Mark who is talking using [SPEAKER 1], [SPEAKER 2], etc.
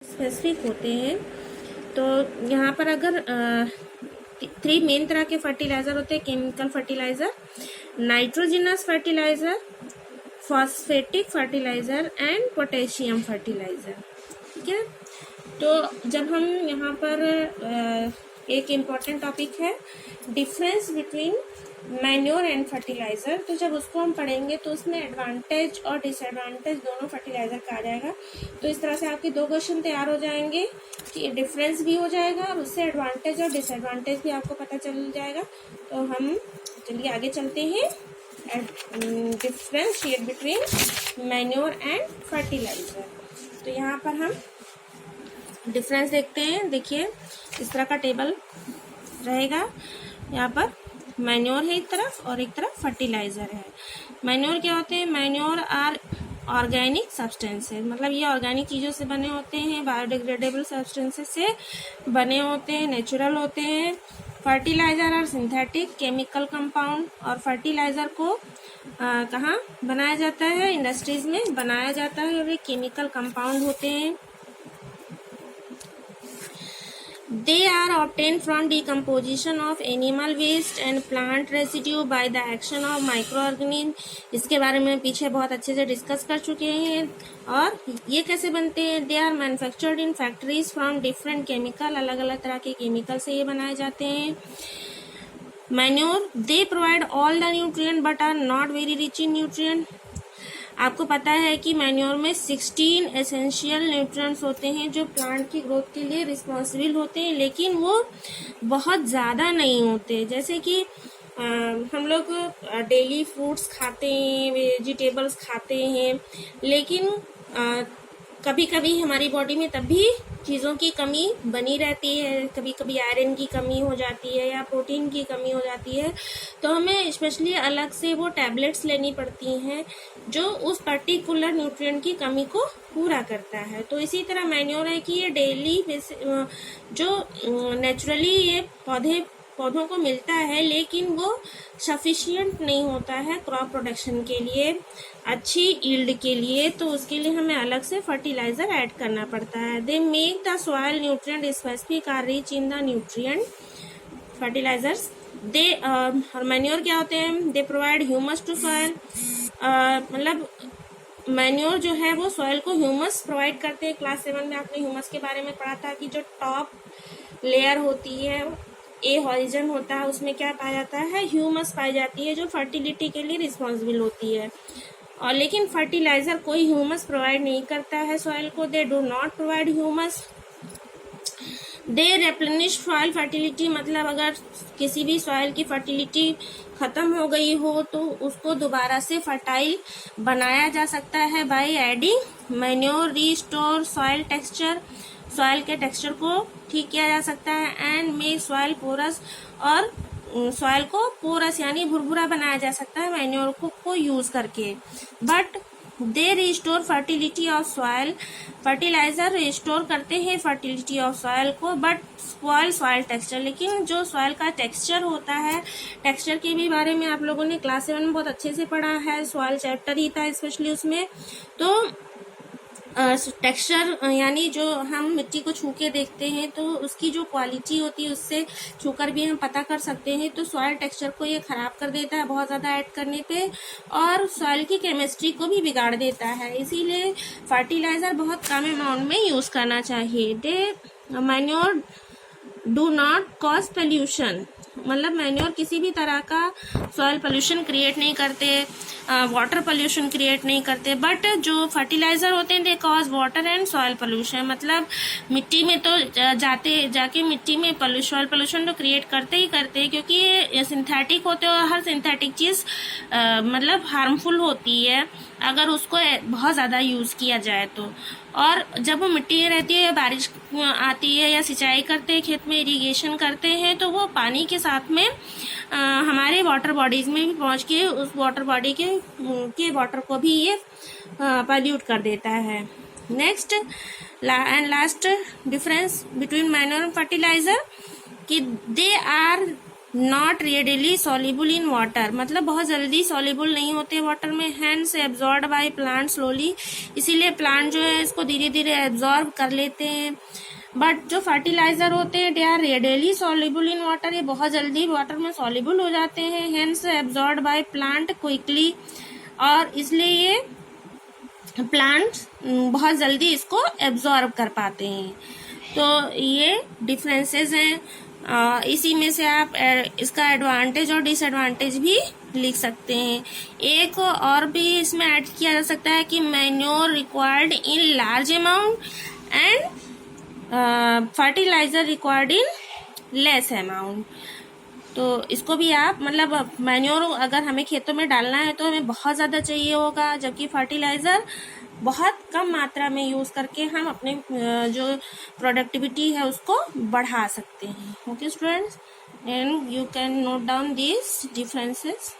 [SPEAKER 1] Specific होते हैं। तो यहाँ पर अगर 3 मेन तरह के फर्टिलाइज़र होते हैं, chemical fertiliser, nitrogenous fertiliser, phosphatic fertiliser and potassium fertiliser. ठीक है, तो जब हम यहाँ पर एक इम्पॉर्टेंट टॉपिक है difference between manure and fertiliser, तो जब उसको हम पढ़ेंगे तो उसमें एडवांटेज और डिसएडवांटेज दोनों फर्टिलाइज़र का आ जाएगा। तो इस तरह से आपके 2 क्वेश्चन तैयार हो जाएंगे कि डिफरेंस भी हो जाएगा और उससे एडवांटेज और डिसएडवांटेज भी आपको पता चल जाएगा। तो हम चलिए आगे चलते हैं, differentiate between manure and fertiliser. तो यहाँ पर हम डिफरेंस देखते हैं। देखिए इस तरह का टेबल रहेगा, यहाँ पर मैन्योर है एक तरफ और एक तरफ फर्टिलाइज़र है। मैन्योर क्या होते हैं? मैन्योर आर ऑर्गेनिक सब्सटेंसेस, मतलब ये ऑर्गेनिक चीज़ों से बने होते हैं, बायोडिग्रेडेबल सब्सटेंसेस से बने होते हैं, नेचुरल होते हैं। Fertiliser are synthetic chemical compound, और फर्टिलाइज़र को कहाँ बनाया जाता है? इंडस्ट्रीज में बनाया जाता है और ये केमिकल कंपाउंड होते हैं। They are obtained from decomposition of animal waste and plant residue by the action of microorganisms। इसके बारे में पीछे बहुत अच्छे से डिस्कस कर चुके हैं। और ये कैसे बनते हैं? They are manufactured in factories from different chemical, अलग अलग तरह के केमिकल से ये बनाए जाते हैं। Manure, they provide all the nutrient but are not very rich in nutrient। आपको पता है कि मैन्योर में 16 एसेंशियल न्यूट्रिएंट्स होते हैं जो प्लांट की ग्रोथ के लिए रिस्पॉन्सिबल होते हैं, लेकिन वो बहुत ज़्यादा नहीं होते। जैसे कि हम लोग डेली फ्रूट्स खाते हैं, वेजिटेबल्स खाते हैं, लेकिन कभी कभी हमारी बॉडी में तब भी चीज़ों की कमी बनी रहती है। कभी कभी आयरन की कमी हो जाती है या प्रोटीन की कमी हो जाती है, तो हमें स्पेशली अलग से वो टैबलेट्स लेनी पड़ती हैं जो उस पर्टिकुलर न्यूट्रिएंट की कमी को पूरा करता है। तो इसी तरह मैन्योर है कि ये डेली जो नेचुरली ये पौधों को मिलता है, लेकिन वो सफिशिएंट नहीं होता है क्रॉप प्रोडक्शन के लिए, अच्छी यील्ड के लिए। तो उसके लिए हमें अलग से फर्टिलाइजर ऐड करना पड़ता है। They make the soil nutrient specific are rich in the nutrient fertilizers. They और मैन्योर क्या होते हैं? They provide humus to soil, मतलब मैन्योर जो है वो सॉइल को ह्यूमस प्रोवाइड करते हैं। क्लास 7 में आपने ह्यूमस के बारे में पढ़ा था कि जो टॉप लेयर होती है, ए हॉरिजन होता है, उसमें क्या पाया जाता है? ह्यूमस पाई जाती है जो फर्टिलिटी के लिए रिस्पॉन्सिबल होती है। और लेकिन फर्टिलाइजर कोई ह्यूमस प्रोवाइड नहीं करता है सॉइल को। They do not provide humus. They replenish soil fertility, मतलब अगर किसी भी सॉइल की फर्टिलिटी खत्म हो गई हो तो उसको दोबारा से फर्टाइल बनाया जा सकता है by adding manure. Restore soil texture, soil के टेक्सचर को ठीक किया जा सकता है। एंड मेक सॉइल पोरस, और सॉइल को पोरस यानी भुरभुरा बनाया जा सकता है मैन्योर को यूज करके। But they restore fertility of soil, fertiliser restore करते हैं फर्टिलिटी ऑफ सॉइल को, बट स्पॉइल सॉइल टेक्सचर। लेकिन जो सॉइल का टेक्सचर होता है, टेक्सचर के भी बारे में आप लोगों ने क्लास 7 में बहुत अच्छे से पढ़ा है, सॉइल चैप्टर ही था स्पेशली उसमें। तो टेक्सचर यानी जो हम मिट्टी को छू के देखते हैं तो उसकी जो क्वालिटी होती है उससे छूकर भी हम पता कर सकते हैं। तो सॉइल टेक्सचर को ये खराब कर देता है बहुत ज़्यादा ऐड करने पे, और सॉइल की केमिस्ट्री को भी बिगाड़ देता है। इसीलिए फर्टिलाइजर बहुत कम अमाउंट में यूज़ करना चाहिए। They manure do not cause pollution, मतलब मैन्योर किसी भी तरह का सॉइल पोल्यूशन क्रिएट नहीं करते, वाटर पोल्यूशन क्रिएट नहीं करते। बट जो फर्टिलाइजर होते हैं they cause water and soil pollution, मतलब मिट्टी में तो जाके मिट्टी में सॉइल पोल्यूशन तो क्रिएट करते ही करते हैं, क्योंकि ये सिंथेटिक होते हैं और हर सिंथेटिक चीज़ मतलब हार्मफुल होती है अगर उसको बहुत ज़्यादा यूज़ किया जाए तो। और जब वो मिट्टी में रहती है या बारिश आती है या सिंचाई करते हैं, खेत में इरिगेशन करते हैं, तो वो पानी के साथ में हमारे वाटर बॉडीज में भी पहुंच के उस वाटर बॉडी के वाटर को भी ये पॉल्यूट कर देता है। Next and last difference between manure and fertilizer कि they are not readily soluble in water, मतलब बहुत जल्दी सॉल्युबल नहीं होते वाटर में, hence absorb by plant slowly, इसीलिए प्लांट जो है इसको धीरे धीरे एब्जॉर्ब कर लेते हैं। बट जो फर्टिलाइजर होते हैं they are readily soluble in water, ये बहुत जल्दी वाटर में सॉल्युबल हो जाते हैं, hence absorb by plant quickly, और इसलिए ये प्लांट बहुत जल्दी इसको एब्जॉर्ब कर पाते हैं। तो ये डिफरेंसेस हैं। इसी में से आप इसका एडवांटेज और डिसएडवांटेज भी लिख सकते हैं। एक और भी इसमें ऐड किया जा सकता है कि manure required in large amount and fertiliser required in less amount. तो इसको भी आप मतलब मैन्योर अगर हमें खेतों में डालना है तो हमें बहुत ज़्यादा चाहिए होगा, जबकि फर्टिलाइज़र बहुत कम मात्रा में यूज़ करके हम अपने जो प्रोडक्टिविटी है उसको बढ़ा सकते हैं। Okay students, and you can note down these differences.